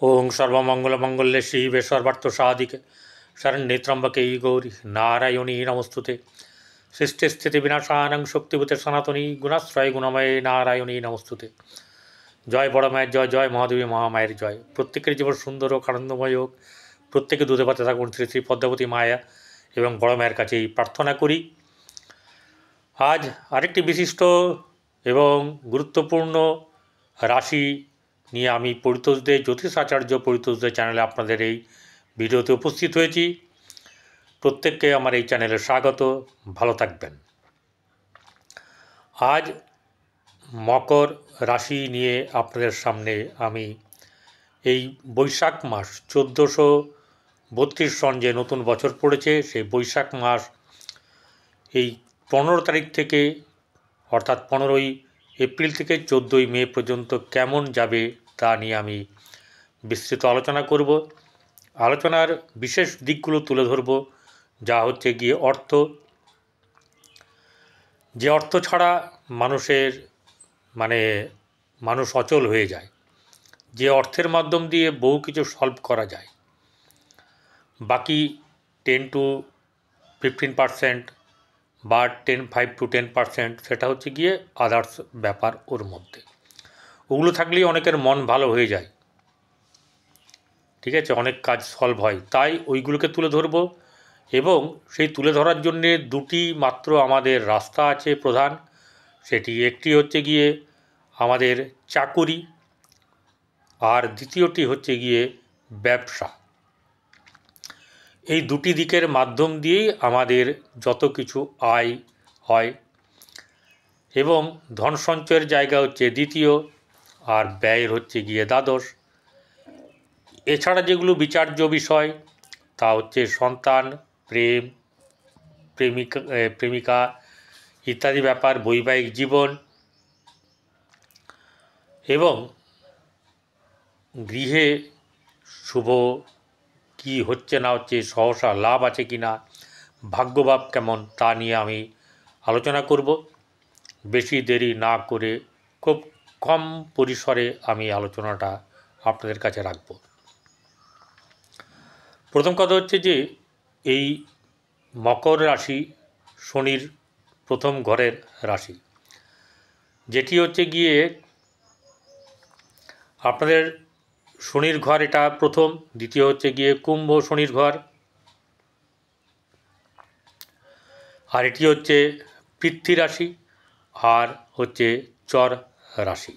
ओं सर्वमंगलमंगल्ये शिवे सर्वार्थसाधिके शरण्ये त्र्यंबके गौरी नारायणी नमस्तुते सृष्टिस्थितिविनाशानां शक्तिभूते सनातनी गुणाश्रय गुणमये नारायणी नमस्तुते। जय बड़ माয়ের জয়, জয় মহাদেবী মহামায়ের জয়। প্রত্যেকের জীবন সুন্দর হোক, আনন্দময় হোক, প্রত্যেকে দুধে ভাতে থাকুন শ্রী শ্রী পদ্মাবতী মায়া এবং বড় মায়ের কাছে এই প্রার্থনা করি। আজ আরেকটি বিশিষ্ট এবং গুরুত্বপূর্ণ রাশি নিয়ে আমি পরিতোষ দে জ্যোতিষ আচার্য পরিতোষ দে চ্যানেলে আপনাদের এই ভিডিওতে উপস্থিত হয়েছি। প্রত্যেককে আমার এই চ্যানেলে স্বাগত। ভালো থাকবেন। আজ মকর রাশি নিয়ে আপনাদের সামনে আমি এই বৈশাখ মাস 1432 সন যে নতুন বছর পড়েছে সেই বৈশাখ মাস এই 15 তারিখ থেকে অর্থাৎ 15ই এপ্রিল থেকে 14ই মে পর্যন্ত কেমন যাবে তা নিয়ে আমি বিস্তৃত আলোচনা করব। আলোচনার বিশেষ দিকগুলো তুলে ধরব, যা হচ্ছে গিয়ে অর্থ, যে অর্থ ছাড়া মানুষ অচল হয়ে যায়, যে অর্থের মাধ্যম দিয়ে বহু কিছু সলভ করা যায়। বাকি 10 to 15% বা 5 to 10% সেটা হচ্ছে গিয়ে আদার্স ব্যাপার। ওর মধ্যে ওগুলো থাকলেই অনেকের মন ভালো হয়ে যায়, ঠিক আছে, অনেক কাজ সলভ হয়। তাই ওইগুলোকে তুলে ধরব এবং সেই তুলে ধরার জন্যে দুটি মাত্র আমাদের রাস্তা আছে প্রধান। সেটি একটি হচ্ছে গিয়ে আমাদের চাকুরি আর দ্বিতীয়টি হচ্ছে গিয়ে ব্যবসা। এই দুটি দিকের মাধ্যম দিয়েই আমাদের যত কিছু আয় হয় এবং ধন সঞ্চয়ের জায়গা হচ্ছে দ্বিতীয় আর ব্যয়ের হচ্ছে গিয়ে দ্বাদশ। এছাড়া যেগুলো বিচার্য বিষয় তা হচ্ছে সন্তান, প্রেম, প্রেমিকা ইত্যাদি ব্যাপার, বৈবাহিক জীবন এবং গৃহে শুভ কি হচ্ছে না হচ্ছে, সহসা লাভ আছে কি না, ভাগ্যভাব কেমন, তা নিয়ে আমি আলোচনা করব। বেশি দেরি না করে খুব কম পরিসরে আমি আলোচনাটা আপনাদের কাছে রাখব। প্রথম কথা হচ্ছে যে এই মকর রাশি শনির প্রথম ঘরের রাশি, যেটি হচ্ছে গিয়ে আপনাদের শনির ঘর, এটা প্রথম। দ্বিতীয় হচ্ছে গিয়ে কুম্ভ শনির ঘর, আর এটি হচ্ছে পৃথ্বী রাশি আর হচ্ছে চর রাশি।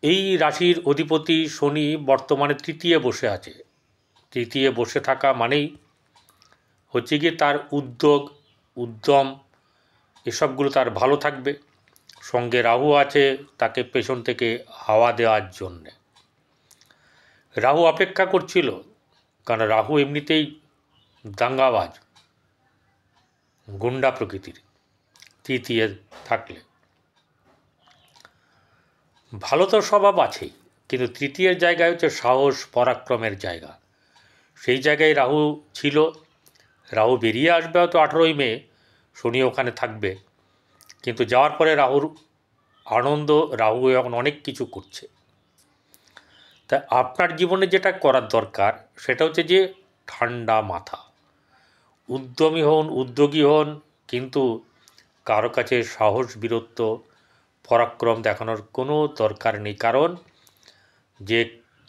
এই রাশির অধিপতি শনি বর্তমানে তৃতীয় বসে আছে। তৃতীয় বসে থাকা মানেই হচ্ছে গিয়ে তার উদ্যম এসবগুলো তার ভালো থাকবে। সঙ্গে রাহু আছে তাকে পেছন থেকে হাওয়া দেওয়ার জন্যে। রাহু অপেক্ষা করছিল, কারণ রাহু এমনিতেই দাঙ্গাবাজ, গুন্ডা প্রকৃতির। তৃতীয় থাকলে ভালো তো স্বভাব আছেই, কিন্তু তৃতীয়ের জায়গায় হচ্ছে সাহস পরাক্রমের জায়গা। সেই জায়গায় রাহু ছিল। রাহু বেরিয়ে আসবে হয়তো 18ই মে, শনি ওখানে থাকবে, কিন্তু যাওয়ার পরে রাহুর আনন্দ, রাহু এখন অনেক কিছু করছে। তা আপনার জীবনে যেটা করার দরকার সেটা হচ্ছে যে ঠান্ডা মাথা, উদ্যমী হন, উদ্যোগী হন, কিন্তু কারো কাছে সাহস, বীরত্ব, পরাক্রম দেখানোর কোনো দরকার নেই। কারণ যে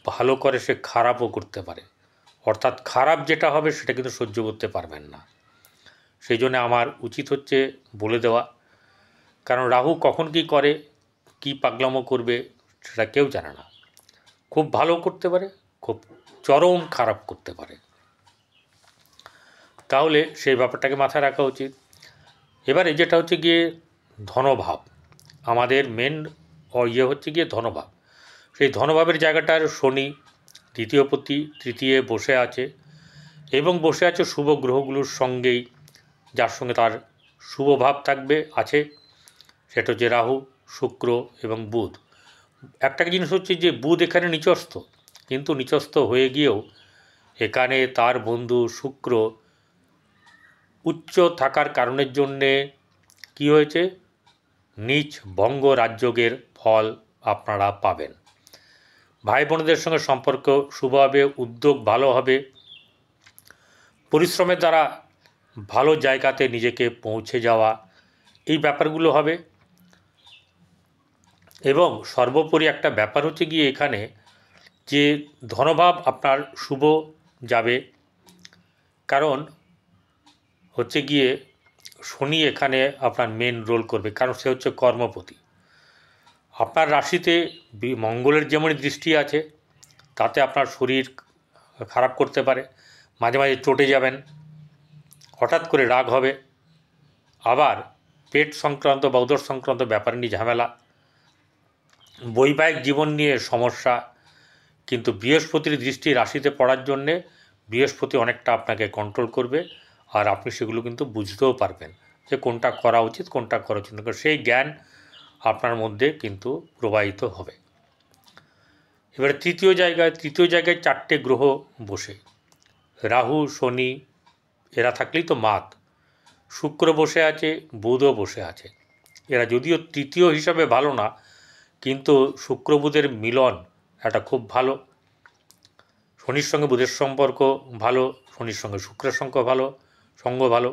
ভালো করে সে খারাপও করতে পারে, অর্থাৎ খারাপ যেটা হবে সেটা কিন্তু সহ্য করতে পারবেন না। সেই জন্য আমার উচিত হচ্ছে বলে দেওয়া, কারণ রাহু কখন কী করে, কী পাগলামো করবে সেটা কেউ জানে না। খুব ভালো করতে পারে, খুব চরম খারাপ করতে পারে। তাহলে সেই ব্যাপারটাকে মাথায় রাখা উচিত। এবারে যেটা হচ্ছে গিয়ে ধনভাব, আমাদের মেন হচ্ছে গিয়ে ধনভাব। সেই ধনভাবের জায়গাটার শনি দ্বিতীয়পতি তৃতীয় বসে আছে এবং বসে আছে শুভ গ্রহগুলোর সঙ্গেই, যার সঙ্গে তার শুভ ভাব থাকবে আছে, সেটা হচ্ছে রাহু, শুক্র এবং বুধ। একটা জিনিস হচ্ছে যে বুধ এখানে নিচস্থ, কিন্তু নিচস্থ হয়ে গিয়েও এখানে তার বন্ধু শুক্র উচ্চ থাকার কারণের জন্যে কি হয়েছে, নীচ ভঙ্গ রাজযোগের ফল আপনারা পাবেন। ভাই বোনদের সঙ্গে সম্পর্ক শুভ হবে, উদ্যোগ ভালো হবে, পরিশ্রমের দ্বারা ভালো জায়গাতে নিজেকে পৌঁছে যাওয়া, এই ব্যাপারগুলো হবে। এবং সর্বোপরি একটা ব্যাপার হচ্ছে গিয়ে এখানে যে ধনভাব আপনার শুভ যাবে, কারণ হচ্ছে গিয়ে শনি এখানে আপনার মেন রোল করবে, কারণ সে হচ্ছে কর্মপতি। আপনার রাশিতে মঙ্গলের যেমন দৃষ্টি আছে, তাতে আপনার শরীর খারাপ করতে পারে, মাঝে মাঝে চটে যাবেন, হঠাৎ করে রাগ হবে, আবার পেট সংক্রান্ত বা উদর সংক্রান্ত ব্যাপার নিয়ে ঝামেলা, বৈবাহিক জীবন নিয়ে সমস্যা। কিন্তু বৃহস্পতির দৃষ্টি রাশিতে পড়ার জন্যে বৃহস্পতি অনেকটা আপনাকে কন্ট্রোল করবে, আর আপনি সেগুলো কিন্তু বুঝতেও পারবেন যে কোনটা করা উচিত কোনটা করা উচিত না, সেই জ্ঞান আপনার মধ্যে কিন্তু প্রবাহিত হবে। এবারে তৃতীয় জায়গায় 4টে গ্রহ বসে, রাহু শনি এরা থাকলেই তো মাত, শুক্র বসে আছে, বুধও বসে আছে। এরা যদিও তৃতীয় হিসাবে ভালো না, কিন্তু শুক্র বুধের মিলন এটা খুব ভালো। শনির সঙ্গে বুধের সম্পর্ক ভালো, শনির সঙ্গে শুক্রের সঙ্গ ভালো,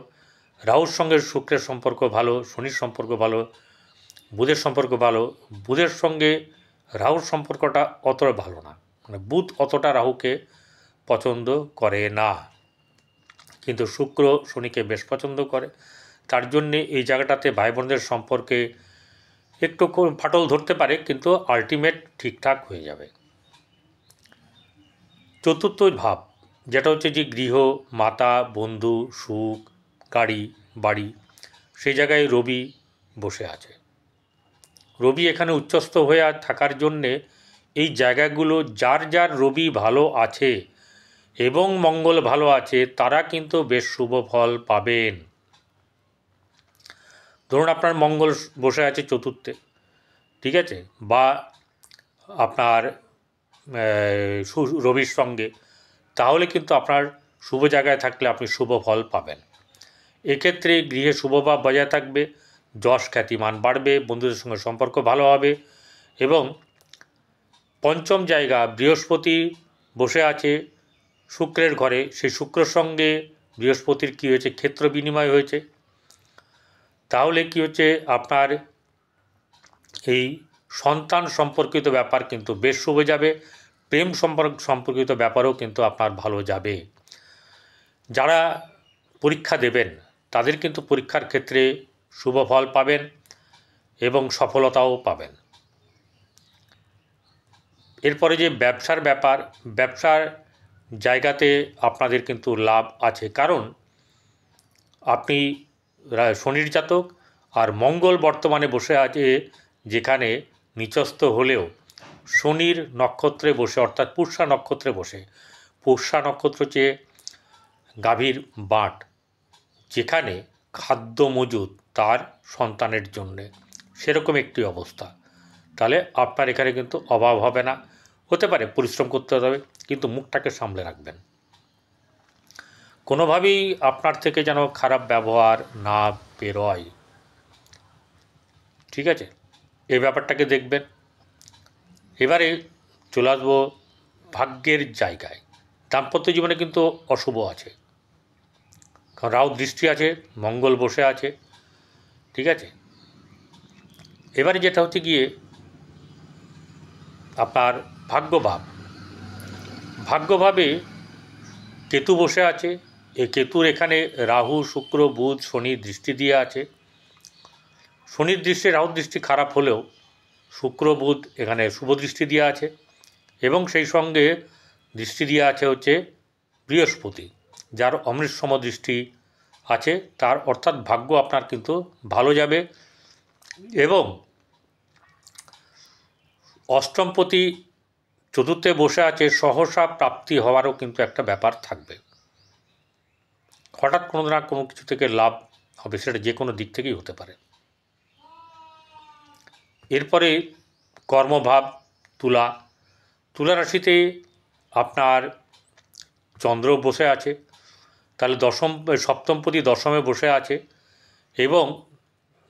রাহুর সঙ্গে শুক্রের সম্পর্ক ভালো, শনির সম্পর্ক ভালো, বুধের সম্পর্ক ভালো। বুধের সঙ্গে রাহুর সম্পর্কটা অতটা ভালো না, মানে বুধ অতটা রাহুকে পছন্দ করে না, কিন্তু শুক্র শনিকে বেশ পছন্দ করে। তার জন্যে এই জায়গাটাতে ভাই বোনদের সম্পর্কে একটু ফাটল ধরতে পারে, কিন্তু আলটিমেট ঠিকঠাক হয়ে যাবে। চতুর্থ ভাব যেটা হচ্ছে যে গৃহ, মাতা, বন্ধু, সুখ, গাড়ি, বাড়ি, সেই জায়গায় রবি বসে আছে। রবি এখানে উচ্চস্থ হয়ে থাকার জন্যে এই জায়গাগুলো যার যার রবি ভালো আছে এবং মঙ্গল ভালো আছে তারা কিন্তু বেশ শুভ ফল পাবেন। ধরুন আপনার মঙ্গল বসে আছে চতুর্থে, ঠিক আছে, বা আপনার রবির সঙ্গে, তাহলে কিন্তু আপনার শুভ জায়গায় থাকলে আপনি শুভ ফল পাবেন। এক্ষেত্রে গৃহে শুভভাব বজায় থাকবে, যশ খ্যাতিমান বাড়বে, বন্ধুদের সঙ্গে সম্পর্ক ভালো হবে। এবং পঞ্চম জায়গা বৃহস্পতি বসে আছে শুক্রের ঘরে, সেই শুক্রের সঙ্গে বৃহস্পতির কী হয়েছে, ক্ষেত্র বিনিময় হয়েছে। তাহলে কি হচ্ছে, আপনার এই সন্তান সম্পর্কিত ব্যাপার কিন্তু বেশ শুভ যাবে, প্রেম সম্পর্কিত ব্যাপারও কিন্তু আপনার ভালো যাবে। যারা পরীক্ষা দেবেন তাদের কিন্তু পরীক্ষার ক্ষেত্রে শুভ ফল পাবেন এবং সফলতাও পাবেন। এরপরে যে ব্যবসার ব্যাপার, ব্যবসার জায়গাতে আপনাদের কিন্তু লাভ আছে, কারণ আপনি শনির জাতক, আর মঙ্গল বর্তমানে বসে আছে যেখানে নিচস্থ হলেও শনির নক্ষত্রে বসে, অর্থাৎ পুষ্যা নক্ষত্রে বসে। পুষ্যা নক্ষত্র হচ্ছে গাভীর বাঁট, যেখানে খাদ্য মজুদ তার সন্তানের জন্যে, সেরকম একটি অবস্থা। তাহলে আপনার এখানে কিন্তু অভাব হবে না, হতে পারে পরিশ্রম করতে হবে, কিন্তু মুখটাকে সামলে রাখবেন, কোনোভাবেই আপনার থেকে যেন খারাপ ব্যবহার না বেরোয়, ঠিক আছে, এই ব্যাপারটাকে দেখবেন। এবারে চলে আসবো ভাগ্যের জায়গায়। দাম্পত্য জীবনে কিন্তু অশুভ আছে, কারণ রাহু দৃষ্টি আছে, মঙ্গল বসে আছে, ঠিক আছে। এবারে যেটা হচ্ছে গিয়ে আপনার ভাগ্যভাবে কেতু বসে আছে। এই কেতুর এখানে রাহু শুক্র বুধ শনি দৃষ্টি দিয়ে আছে। শনির দৃষ্টি রাহুর দৃষ্টি খারাপ হলেও শুক্র বুধ এখানে শুভ দৃষ্টি দিয়ে আছে, এবং সেই সঙ্গে দৃষ্টি দিয়ে আছে হচ্ছে বৃহস্পতি, যার অমৃতসম দৃষ্টি আছে, তার অর্থাৎ ভাগ্য আপনার কিন্তু ভালো যাবে। এবং অষ্টমপতি চতুর্থে বসে আছে, সহসা প্রাপ্তি হওয়ারও কিন্তু একটা ব্যাপার থাকবে, হঠাৎ কোনো না কোনো কিছু থেকে লাভ হবে, সেটা যে কোনো দিক থেকেই হতে পারে। এরপরে কর্মভাব তুলা রাশিতে আপনার চন্দ্র বসে আছে, তাহলে সপ্তমপতি দশমে বসে আছে, এবং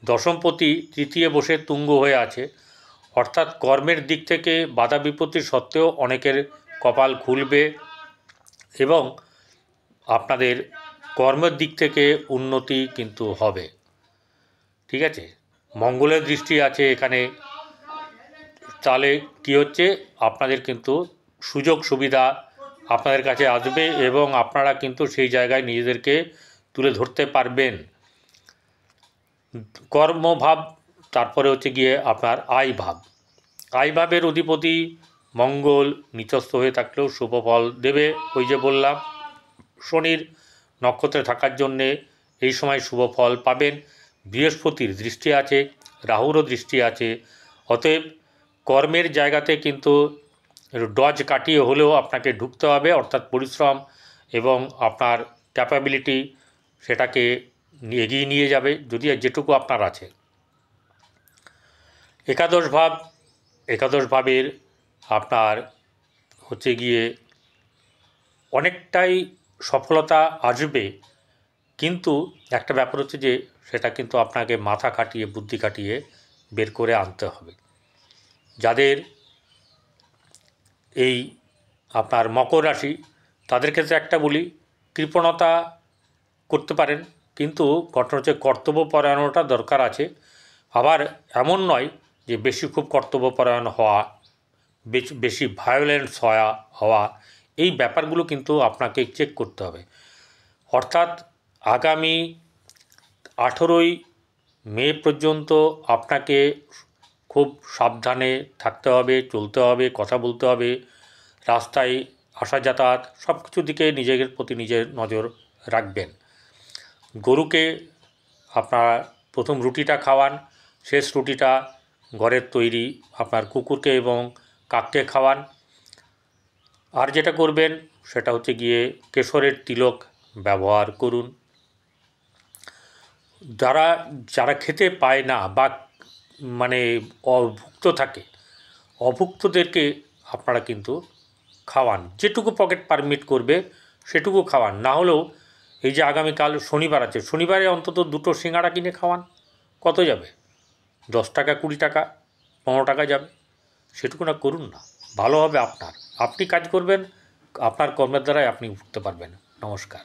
দশমপতি তৃতীয় বসে তুঙ্গ হয়ে আছে, অর্থাৎ কর্মের দিক থেকে বাধা বিপত্তি সত্ত্বেও অনেকের কপাল খুলবে এবং আপনাদের কর্মের দিক থেকে উন্নতি কিন্তু হবে। ঠিক আছে, মঙ্গলের দৃষ্টি আছে এখানে, তাহলে কী হচ্ছে, আপনাদের কিন্তু সুযোগ সুবিধা আপনাদের কাছে আসবে এবং আপনারা কিন্তু সেই জায়গায় নিজেদেরকে তুলে ধরতে পারবেন। কর্মভাব, তারপরে হচ্ছে গিয়ে আপনার আয় ভাব। আয় ভাবের অধিপতি মঙ্গল নিচস্থ হয়ে থাকলেও শুভ ফল দেবে। ওই যে বললাম, শনির নক্ষত্রে থাকার জন্যে এই সময় শুভ ফল পাবেন। বৃহস্পতির দৃষ্টি আছে, রাহুরও দৃষ্টি আছে। অতএব কর্মের জায়গাতে কিন্তু ডজ কাটিয়ে হলেও আপনাকে ঢুকতে হবে, অর্থাৎ পরিশ্রম এবং আপনার ক্যাপাবিলিটি সেটাকে এগিয়ে নিয়ে যাবে, যদি যেটুকু আপনার আছে। একাদশ ভাবের আপনার হচ্ছে গিয়ে অনেকটাই সফলতা আসবে, কিন্তু একটা ব্যাপার হচ্ছে যে সেটা কিন্তু আপনাকে মাথা খাটিয়ে বুদ্ধি খাটিয়ে বের করে আনতে হবে। যাদের এই আপনার মকর রাশি, তাদের ক্ষেত্রে একটা বলি, কৃপণতা করতে পারেন, কিন্তু ঘটনা হচ্ছে কর্তব্যপরায়ণতা দরকার আছে। আবার এমন নয় যে বেশি খুব কর্তব্যপরায়ণ হওয়া, বেশি ভায়োলেন্স হওয়া, এই ব্যাপারগুলো কিন্তু আপনাকে চেক করতে হবে। অর্থাৎ আগামী 18ই মে পর্যন্ত আপনাকে খুব সাবধানে থাকতে হবে, চলতে হবে, কথা বলতে হবে, রাস্তায় আসা যাতায়াত সব কিছুর দিকে নিজের প্রতি নিজের নজর রাখবেন। গরুকে আপনার প্রথম রুটিটা খাওয়ান, শেষ রুটিটা ঘরের তৈরি আপনার কুকুরকে এবং কাককে খাওয়ান। আর যেটা করবেন সেটা হচ্ছে গিয়ে কেশরের তিলক ব্যবহার করুন। যারা খেতে পায় না বা মানে অভুক্ত থাকে, অভুক্তদেরকে আপনারা কিন্তু খাওয়ান, যেটুকু পকেট পারমিট করবে সেটুকু খাওয়ান। না হলেও এই যে আগামীকাল শনিবার আছে, শনিবারে অন্তত 2টো সিঙ্গাড়া কিনে খাওয়ান। কত যাবে? 10 টাকা, 20 টাকা, 15 টাকা যাবে। সেটুকু না করুন না, ভালো হবে আপনার। আপনি কাজ করবেন, আপনার কর্মের দ্বারাই আপনি উঠতে পারবেন। নমস্কার।